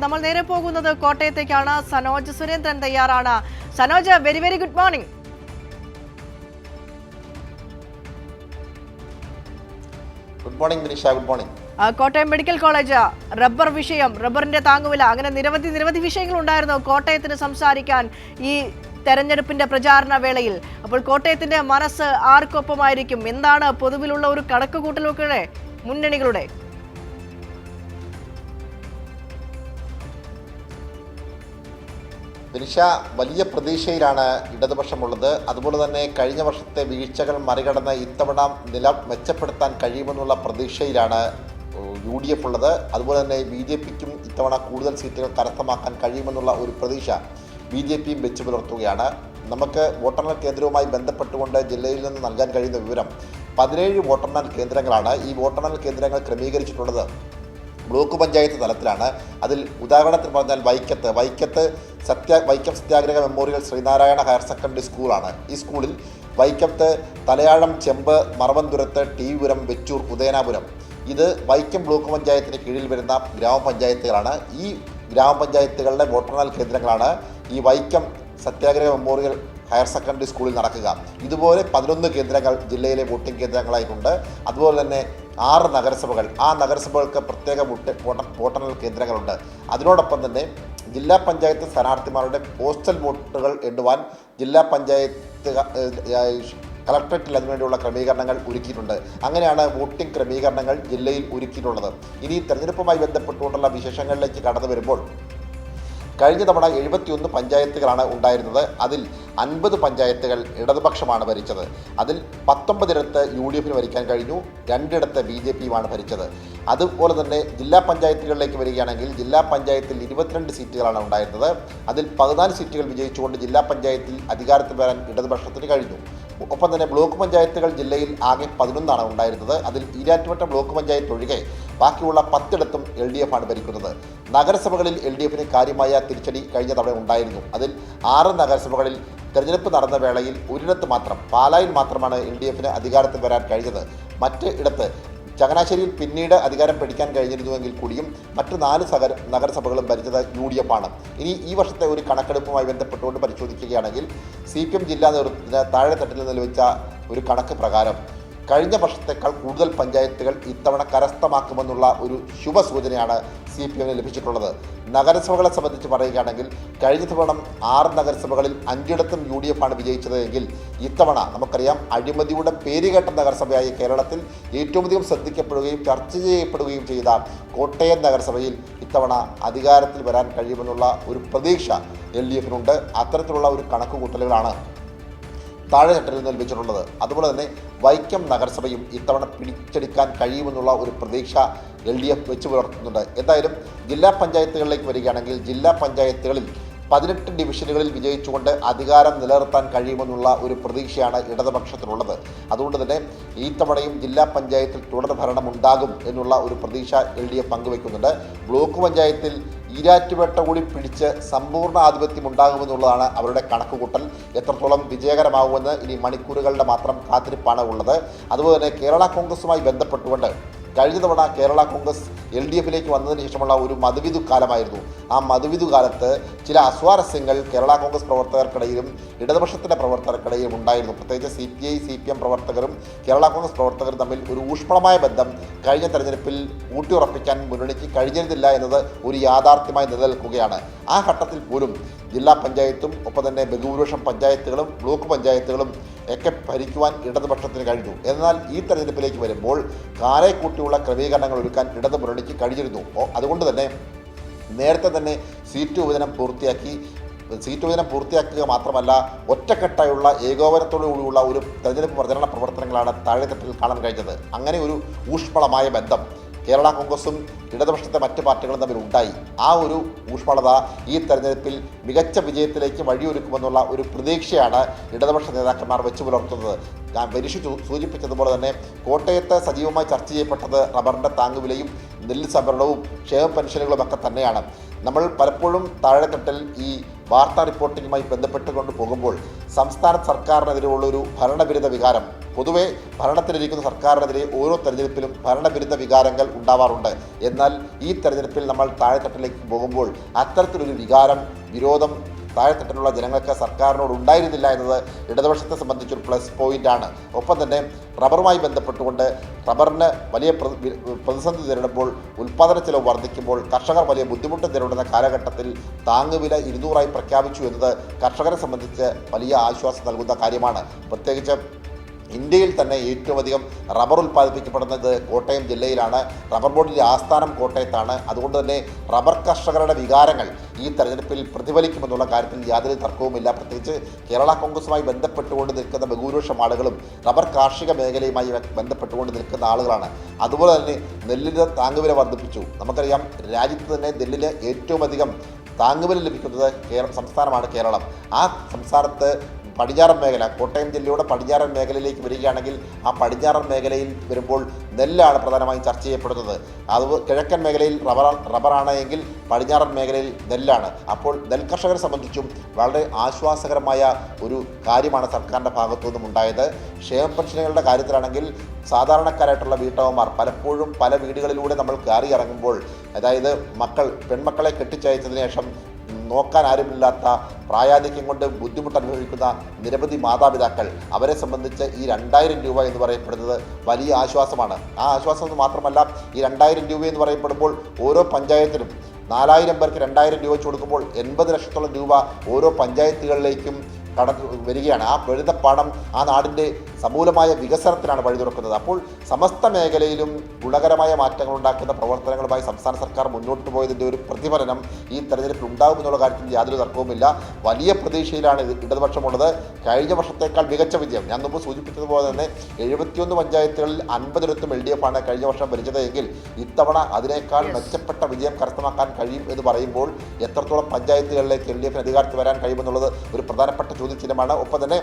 നമ്മൾ നേരെ പോകുന്നത് കോട്ടയത്തേക്കാണ്. സനോജ് സുരേന്ദ്രൻ തയ്യാറാണ്. Sanoj, very very good morning. Good morning Dinisha. Good morning. Kottayam medical college rubber വിഷയം, റബ്ബറിന്റെ താങ്ങുവില, അങ്ങനെ നിരവധി വിഷയങ്ങൾ ഉണ്ടായിരുന്നു കോട്ടയത്തിന് സംസാരിക്കാൻ ഈ തെരഞ്ഞെടുപ്പിന്റെ പ്രചാരണ വേളയിൽ. അപ്പോൾ കോട്ടയത്തിന്റെ മനസ്സ് ആർക്കൊപ്പമായിരിക്കും? എന്താണ് പൊതുവിലുള്ള ഒരു കണക്കുകൂട്ടലൊക്കെ മുന്നണികളുടെ? ദിനിഷ, വലിയ പ്രതീക്ഷയിലാണ് ഇടതുപക്ഷമുള്ളത്. അതുപോലെ തന്നെ കഴിഞ്ഞ വർഷത്തെ വീഴ്ചകൾ മറികടന്ന് ഇത്തവണ നില മെച്ചപ്പെടുത്താൻ കഴിയുമെന്നുള്ള പ്രതീക്ഷയിലാണ് UDF ഉള്ളത്. അതുപോലെ തന്നെ BJPക്കും ഇത്തവണ കൂടുതൽ സീറ്റുകൾ കരസ്ഥമാക്കാൻ കഴിയുമെന്നുള്ള ഒരു പ്രതീക്ഷ BJPയും വെച്ചു പുലർത്തുകയാണ്. നമുക്ക് വോട്ടെണ്ണൽ കേന്ദ്രവുമായി ബന്ധപ്പെട്ടുകൊണ്ട് ജില്ലയിൽ നിന്ന് നൽകാൻ കഴിയുന്ന വിവരം 17 വോട്ടെണ്ണൽ കേന്ദ്രങ്ങളാണ്. ഈ വോട്ടെണ്ണൽ കേന്ദ്രങ്ങൾ ക്രമീകരിച്ചിട്ടുള്ളത് ബ്ലോക്ക് പഞ്ചായത്ത് തലത്തിലാണ്. അതിൽ ഉദാഹരണത്തിന് പറഞ്ഞാൽ വൈക്കം സത്യാഗ്രഹ മെമ്മോറിയൽ ശ്രീനാരായണ ഹയർ സെക്കൻഡറി സ്കൂളാണ്. ഈ സ്കൂളിൽ വൈക്കത്ത്, തലയാഴം, ചെമ്പ്, മറവന്തുരത്ത്, ടിവിപുരം, വെച്ചൂർ, ഉദയനാപുരം, ഇത് വൈക്കം ബ്ലോക്ക് പഞ്ചായത്തിന് കീഴിൽ വരുന്ന ഗ്രാമപഞ്ചായത്തുകളാണ്. ഈ ഗ്രാമപഞ്ചായത്തുകളുടെ വോട്ടെണ്ണൽ കേന്ദ്രങ്ങളാണ് ഈ വൈക്കം സത്യാഗ്രഹ മെമ്മോറിയൽ ഹയർ സെക്കൻഡറി സ്കൂളിൽ നടക്കുക. ഇതുപോലെ 11 കേന്ദ്രങ്ങൾ ജില്ലയിലെ വോട്ടിംഗ് കേന്ദ്രങ്ങളായിട്ടുണ്ട്. അതുപോലെ തന്നെ 6 നഗരസഭകൾ, ആ നഗരസഭകൾക്ക് പ്രത്യേക വോട്ടെണ്ണൽ കേന്ദ്രങ്ങളുണ്ട്. അതിനോടൊപ്പം തന്നെ ജില്ലാ പഞ്ചായത്ത് സ്ഥാനാർത്ഥിമാരുടെ പോസ്റ്റൽ വോട്ടുകൾ എണ്ണുവാൻ ജില്ലാ പഞ്ചായത്ത് കളക്ടറേറ്റിൽ അതിനുവേണ്ടിയുള്ള ക്രമീകരണങ്ങൾ ഒരുക്കിയിട്ടുണ്ട്. അങ്ങനെയാണ് വോട്ടിംഗ് ക്രമീകരണങ്ങൾ ജില്ലയിൽ ഒരുക്കിയിട്ടുള്ളത്. ഇനി തെരഞ്ഞെടുപ്പുമായി ബന്ധപ്പെട്ടുകൊണ്ടുള്ള വിശേഷങ്ങളിലേക്ക് കടന്നു വരുമ്പോൾ, കഴിഞ്ഞ തവണ 71 പഞ്ചായത്തുകളാണ് ഉണ്ടായിരുന്നത്. അതിൽ 50 പഞ്ചായത്തുകൾ ഇടതുപക്ഷമാണ് ഭരിച്ചത്. അതിൽ 19 UDFന് ഭരിക്കാൻ കഴിഞ്ഞു, 2 BJPയുമാണ് ഭരിച്ചത്. അതുപോലെ തന്നെ ജില്ലാ പഞ്ചായത്തുകളിലേക്ക് വരികയാണെങ്കിൽ ജില്ലാ പഞ്ചായത്തിൽ 22 സീറ്റുകളാണ് ഉണ്ടായിരുന്നത്. അതിൽ 14 സീറ്റുകൾ വിജയിച്ചുകൊണ്ട് ജില്ലാ പഞ്ചായത്തിൽ അധികാരത്തിൽ വരാൻ ഇടതുപക്ഷത്തിന് കഴിഞ്ഞു. ഒപ്പം തന്നെ ബ്ലോക്ക് പഞ്ചായത്തുകൾ ജില്ലയിൽ ആകെ 11 ഉണ്ടായിരുന്നത്. അതിൽ ഈരാറ്റുപേട്ട ബ്ലോക്ക് പഞ്ചായത്ത് ഒഴികെ ബാക്കിയുള്ള 10 LDF ആണ് ഭരിക്കുന്നത്. നഗരസഭകളിൽ LDFന് കാര്യമായ തിരിച്ചടി കഴിഞ്ഞ തവണ ഉണ്ടായിരുന്നു. അതിൽ 6 നഗരസഭകളിൽ തെരഞ്ഞെടുപ്പ് നടന്ന വേളയിൽ ഒരിടത്ത് മാത്രം, പാലായിൽ മാത്രമാണ് LDFന് അധികാരത്തിൽ വരാൻ കഴിഞ്ഞത്. മറ്റ് ഇടത്ത് ചങ്ങനാശ്ശേരിയിൽ പിന്നീട് അധികാരം പിടിക്കാൻ കഴിഞ്ഞിരുന്നുവെങ്കിൽ കൂടിയും മറ്റ് 4 നഗരസഭകളും ഭരിച്ചത് UDF ആണ്. ഇനി ഈ വർഷത്തെ ഒരു കണക്കെടുപ്പുമായി ബന്ധപ്പെട്ടുകൊണ്ട് പരിശോധിക്കുകയാണെങ്കിൽ CPM ജില്ലാ നേതൃത്വത്തിന് താഴെത്തട്ടിൽ നിന്ന് ലഭിച്ച ഒരു കണക്ക് പ്രകാരം കഴിഞ്ഞ വർഷത്തേക്കാൾ കൂടുതൽ പഞ്ചായത്തുകൾ ഇത്തവണ കരസ്ഥമാക്കുമെന്നുള്ള ഒരു ശുഭസൂചനയാണ് CPMന് ലഭിച്ചിട്ടുള്ളത്. നഗരസഭകളെ സംബന്ധിച്ച് പറയുകയാണെങ്കിൽ കഴിഞ്ഞ തവണ 6 നഗരസഭകളിൽ 5 UDF ആണ് വിജയിച്ചത് എങ്കിൽ ഇത്തവണ നമുക്കറിയാം അഴിമതിയുടെ പേരുകേട്ട നഗരസഭയായി കേരളത്തിൽ ഏറ്റവും അധികം ശ്രദ്ധിക്കപ്പെടുകയും ചർച്ച ചെയ്യപ്പെടുകയും ചെയ്ത കോട്ടയം നഗരസഭയിൽ ഇത്തവണ അധികാരത്തിൽ വരാൻ കഴിയുമെന്നുള്ള ഒരു പ്രതീക്ഷ LDFനുണ്ട്. അത്തരത്തിലുള്ള ഒരു കണക്കുകൂട്ടലുകളാണ് താഴെത്തട്ടിൽ നിന്ന് ലഭിച്ചിട്ടുള്ളത്. അതുപോലെ തന്നെ വൈക്കം നഗരസഭയും ഇത്തവണ പിടിച്ചെടുക്കാൻ കഴിയുമെന്നുള്ള ഒരു പ്രതീക്ഷ LDF വെച്ച് പുലർത്തുന്നുണ്ട്. എന്തായാലും ജില്ലാ പഞ്ചായത്തുകളിലേക്ക് വരികയാണെങ്കിൽ ജില്ലാ പഞ്ചായത്തുകളിൽ 18 ഡിവിഷനുകളിൽ വിജയിച്ചുകൊണ്ട് അധികാരം നിലനിർത്താൻ കഴിയുമെന്നുള്ള ഒരു പ്രതീക്ഷയാണ് ഇടതുപക്ഷത്തിനുള്ളത്. അതുകൊണ്ട് തന്നെ ഈ തവണയും ജില്ലാ പഞ്ചായത്തിൽ തുടർ ഭരണം ഉണ്ടാകും എന്നുള്ള ഒരു പ്രതീക്ഷ LDF പങ്കുവയ്ക്കുന്നുണ്ട്. ബ്ലോക്ക് പഞ്ചായത്തിൽ ഈരാറ്റുപേട്ട കൂടി പിടിച്ച് സമ്പൂർണ്ണ ആധിപത്യം ഉണ്ടാകുമെന്നുള്ളതാണ് അവരുടെ കണക്കുകൂട്ടൽ. എത്രത്തോളം വിജയകരമാകുമെന്ന് ഇനി മണിക്കൂറുകളുടെ മാത്രം കാത്തിരിപ്പാണ് ഉള്ളത്. അതുപോലെ തന്നെ കേരള കോൺഗ്രസുമായി ബന്ധപ്പെട്ടുകൊണ്ട് കഴിഞ്ഞ തവണ കേരള കോൺഗ്രസ് LDFിലേക്ക് വന്നതിന് ശേഷമുള്ള ഒരു മധുവിധു കാലമായിരുന്നു. ആ മധുവിധു കാലത്ത് ചില അസ്വാരസ്യങ്ങൾ കേരള കോൺഗ്രസ് പ്രവർത്തകർക്കിടയിലും ഇടതുപക്ഷത്തിൻ്റെ പ്രവർത്തകർക്കിടയിലും ഉണ്ടായിരുന്നു. പ്രത്യേകിച്ച് CPI CPM പ്രവർത്തകരും കേരള കോൺഗ്രസ് പ്രവർത്തകരും തമ്മിൽ ഒരു ഊഷ്മളമായ ബന്ധം കഴിഞ്ഞ തെരഞ്ഞെടുപ്പിൽ ഊട്ടിയുറപ്പിക്കാൻ മുന്നണിക്ക് കഴിഞ്ഞിരുന്നില്ല എന്നത് ഒരു യാഥാർത്ഥ്യമായി നിലനിൽക്കുകയാണ്. ആ ഘട്ടത്തിൽ പോലും ജില്ലാ പഞ്ചായത്തും ഒപ്പം തന്നെ ബഹുഭൂരിപക്ഷം പഞ്ചായത്തുകളും ബ്ലോക്ക് പഞ്ചായത്തുകളും ഒക്കെ ഭരിക്കുവാൻ ഇടതുപക്ഷത്തിന് കഴിഞ്ഞു. എന്നാൽ ഈ തെരഞ്ഞെടുപ്പിലേക്ക് വരുമ്പോൾ കാലക്കൂട്ടിയുള്ള ക്രമീകരണങ്ങൾ ഒരുക്കാൻ ഇടതു മുന്നണിക്ക് കഴിഞ്ഞിരുന്നു. അതുകൊണ്ട് തന്നെ നേരത്തെ തന്നെ സീറ്റ് വിഭജനം പൂർത്തിയാക്കുക മാത്രമല്ല ഒറ്റക്കെട്ടായുള്ള ഏകോപനത്തോടുകൂടിയുള്ള ഒരു തെരഞ്ഞെടുപ്പ് പ്രചരണ പ്രവർത്തനങ്ങളാണ് താഴെത്തട്ടിൽ കാണാൻ കഴിഞ്ഞത്. അങ്ങനെ ഒരു ഊഷ്മളമായ ബന്ധം കേരള കോൺഗ്രസും ഇടതുപക്ഷത്തെ മറ്റ് പാർട്ടികളും തമ്മിൽ ഉണ്ടായി. ആ ഒരു ഊഷ്മളത ഈ തെരഞ്ഞെടുപ്പിൽ മികച്ച വിജയത്തിലേക്ക് വഴിയൊരുക്കുമെന്നുള്ള ഒരു പ്രതീക്ഷയാണ് ഇടതുപക്ഷ നേതാക്കന്മാർ വെച്ചു പുലർത്തുന്നത്. ഞാൻ സൂചിപ്പിച്ചതുപോലെ തന്നെ കോട്ടയത്ത് സജീവമായി ചർച്ച ചെയ്യപ്പെട്ടത് റബ്ബറിൻ്റെ താങ്ങുവിലയും നെല്ല് സംഭരണവും ക്ഷേമ പെൻഷനുകളും ഒക്കെ തന്നെയാണ്. നമ്മൾ പലപ്പോഴും താഴെത്തട്ടിൽ ഈ വാർത്താ റിപ്പോർട്ടിങ്ങുമായി ബന്ധപ്പെട്ടുകൊണ്ട് പോകുമ്പോൾ സംസ്ഥാന സർക്കാരിനെതിരെയുള്ളൊരു ഭരണവിരുദ്ധ വികാരം പൊതുവെ ഭരണത്തിലിരിക്കുന്ന സർക്കാരിനെതിരെ ഓരോ തെരഞ്ഞെടുപ്പിലും ഭരണവിരുദ്ധ വികാരങ്ങൾ ഉണ്ടാവാറുണ്ട്. എന്നാൽ ഈ തെരഞ്ഞെടുപ്പിൽ നമ്മൾ താഴെത്തട്ടിലേക്ക് പോകുമ്പോൾ അത്തരത്തിലൊരു വിരോധം താഴെത്തട്ടിലുള്ള ജനങ്ങൾക്ക് സർക്കാരിനോട് ഉണ്ടായിരുന്നില്ല എന്നത് ഇടതുപക്ഷത്തെ സംബന്ധിച്ചൊരു പ്ലസ് പോയിന്റാണ്. ഒപ്പം തന്നെ റബ്ബറുമായി ബന്ധപ്പെട്ടുകൊണ്ട് റബ്ബറിന് വലിയ പ്രതിസന്ധി നേരിടുമ്പോൾ ഉൽപ്പാദന ചെലവ് വർദ്ധിക്കുമ്പോൾ കർഷകർ വലിയ ബുദ്ധിമുട്ട് നേരിടുന്ന കാലഘട്ടത്തിൽ താങ്ങുവില 200 പ്രഖ്യാപിച്ചു എന്നത് കർഷകരെ സംബന്ധിച്ച് വലിയ ആശ്വാസം നൽകുന്ന കാര്യമാണ്. പ്രത്യേകിച്ച് ഇന്ത്യയിൽ തന്നെ ഏറ്റവും അധികം റബ്ബർ ഉൽപ്പാദിപ്പിക്കപ്പെടുന്നത് കോട്ടയം ജില്ലയിലാണ്. റബ്ബർ ബോർഡിൻ്റെ ആസ്ഥാനം കോട്ടയത്താണ്. അതുകൊണ്ട് തന്നെ റബ്ബർ കർഷകരുടെ വികാരങ്ങൾ ഈ തെരഞ്ഞെടുപ്പിൽ പ്രതിഫലിക്കുമെന്നുള്ള കാര്യത്തിൽ യാതൊരു തർക്കവുമില്ല. പ്രത്യേകിച്ച് കേരള കോൺഗ്രസുമായി ബന്ധപ്പെട്ടുകൊണ്ട് നിൽക്കുന്ന ബഹുഭൂരിപക്ഷം ആളുകളും റബ്ബർ കാർഷിക മേഖലയുമായി ബന്ധപ്പെട്ടുകൊണ്ട് നിൽക്കുന്ന ആളുകളാണ്. അതുപോലെ തന്നെ നെല്ലിന് താങ്ങുവില വർദ്ധിപ്പിച്ചു. നമുക്കറിയാം, രാജ്യത്ത് തന്നെ നെല്ലിന് ഏറ്റവും അധികം താങ്ങുവില ലഭിക്കുന്നത് സംസ്ഥാനമാണ് കേരളം. ആ സംസ്ഥാനത്ത് പടിഞ്ഞാറൻ മേഖല, കോട്ടയം ജില്ലയുടെ പടിഞ്ഞാറൻ മേഖലയിലേക്ക് വരികയാണെങ്കിൽ ആ പടിഞ്ഞാറൻ മേഖലയിൽ വരുമ്പോൾ നെല്ലാണ് പ്രധാനമായും ചർച്ച ചെയ്യപ്പെടുന്നത്. അത് കിഴക്കൻ മേഖലയിൽ റബ്ബറാണ് എങ്കിൽ പടിഞ്ഞാറൻ മേഖലയിൽ നെല്ലാണ്. അപ്പോൾ നെൽകർഷകരെ സംബന്ധിച്ചും വളരെ ആശ്വാസകരമായ ഒരു കാര്യമാണ് സർക്കാരിൻ്റെ ഭാഗത്തു നിന്നും ഉണ്ടായത്. ക്ഷേമ പെൻഷനുകളുടെ കാര്യത്തിലാണെങ്കിൽ സാധാരണക്കാരായിട്ടുള്ള വീട്ടമ്മമാർ പലപ്പോഴും പല വീടുകളിലൂടെ നമ്മൾ കയറി ഇറങ്ങുമ്പോൾ, അതായത് പെൺമക്കളെ കെട്ടിച്ചയച്ചതിന് ശേഷം നോക്കാൻ ആരുമില്ലാത്ത പ്രായാധിക്യം കൊണ്ട് ബുദ്ധിമുട്ട് അനുഭവിക്കുന്ന നിരവധി മാതാപിതാക്കൾ, അവരെ സംബന്ധിച്ച് ഈ 2000 രൂപ എന്ന് പറയപ്പെടുന്നത് വലിയ ആശ്വാസമാണ്. ആ ആശ്വാസം മാത്രമല്ല, ഈ 2000 രൂപ എന്ന് പറയപ്പെടുമ്പോൾ ഓരോ പഞ്ചായത്തിലും 4000 പേർക്ക് 2000 രൂപ വെച്ച് കൊടുക്കുമ്പോൾ 80 ലക്ഷത്തോളം രൂപ ഓരോ പഞ്ചായത്തുകളിലേക്കും വരികയാണ്. ആ വരുന്ന പണം ആ നാടിൻ്റെ സമൂലമായ വികസനത്തിനാണ് വഴി തുറക്കുന്നത്. അപ്പോൾ സമസ്ത മേഖലയിലും ഗുണകരമായ മാറ്റങ്ങൾ ഉണ്ടാക്കുന്ന പ്രവർത്തനങ്ങളുമായി സംസ്ഥാന സർക്കാർ മുന്നോട്ട് പോയതിൻ്റെ ഒരു പ്രതിഫലനം ഈ തെരഞ്ഞെടുപ്പിൽ ഉണ്ടാകുമെന്നുള്ള കാര്യത്തിൽ യാതൊരു തർക്കവുമില്ല. വലിയ പ്രതീക്ഷയിലാണ് ഇടതുപക്ഷമുള്ളത്. കഴിഞ്ഞ വർഷത്തേക്കാൾ മികച്ച വിജയം, ഞാൻ മുമ്പ് സൂചിപ്പിച്ചതുപോലെ തന്നെ 71 പഞ്ചായത്തുകളിൽ 50 LDF ആണ് കഴിഞ്ഞ വർഷം ഭരിച്ചത് എങ്കിൽ ഇത്തവണ അതിനേക്കാൾ മെച്ചപ്പെട്ട വിജയം കരസ്ഥമാക്കാൻ കഴിയും എന്ന് പറയുമ്പോൾ എത്രത്തോളം പഞ്ചായത്തുകളിലേക്ക് LDF അധികാരത്തിൽ വരാൻ കഴിയുമെന്നുള്ളത് ഒരു പ്രധാനപ്പെട്ട ചോദ്യചിഹ്നമാണ്. ഒപ്പം തന്നെ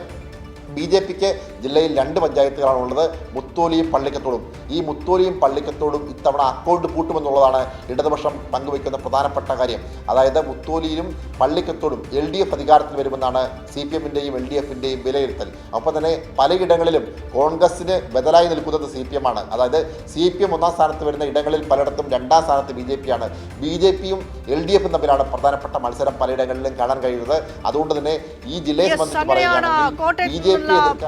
BJPക്ക് ജില്ലയിൽ 2 പഞ്ചായത്തുകളാണുള്ളത്, മുത്തോലിയും പള്ളിക്കത്തോടും. ഈ മുത്തോലിയും പള്ളിക്കത്തോടും ഇത്തവണ അക്കൗണ്ട് പൂട്ടുമെന്നുള്ളതാണ് ഇടതുപക്ഷം പങ്കുവയ്ക്കുന്ന പ്രധാനപ്പെട്ട കാര്യം. അതായത് മുത്തോലിയിലും പള്ളിക്കത്തോടും LDF അധികാരത്തിൽ വരുമെന്നാണ് CPMൻ്റെയും LDFൻ്റെയും വിലയിരുത്തൽ. ഒപ്പം തന്നെ പലയിടങ്ങളിലും കോൺഗ്രസിന് ബദലായി നിൽക്കുന്നത് CPM ആണ്. അതായത് CPM 1ാം സ്ഥാനത്ത് വരുന്ന ഇടങ്ങളിൽ പലയിടത്തും 2ാം സ്ഥാനത്ത് BJP-യാണ്. BJP-യും LDF-ഉം തമ്മിലാണ് പ്രധാനപ്പെട്ട മത്സരം പലയിടങ്ങളിലും കാണാൻ കഴിയുന്നത്. അതുകൊണ്ട് തന്നെ ഈ ജില്ലയെ സംബന്ധിച്ച് പറയുകയാണെങ്കിൽ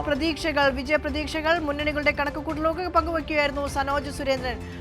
പ്രതീക്ഷകൾ, വിജയ പ്രതീക്ഷകൾ, മുന്നണികളുടെ കണക്കുകൂട്ടലൊക്കെ പങ്കുവയ്ക്കുകയായിരുന്നു സനോജ് സുരേന്ദ്രൻ.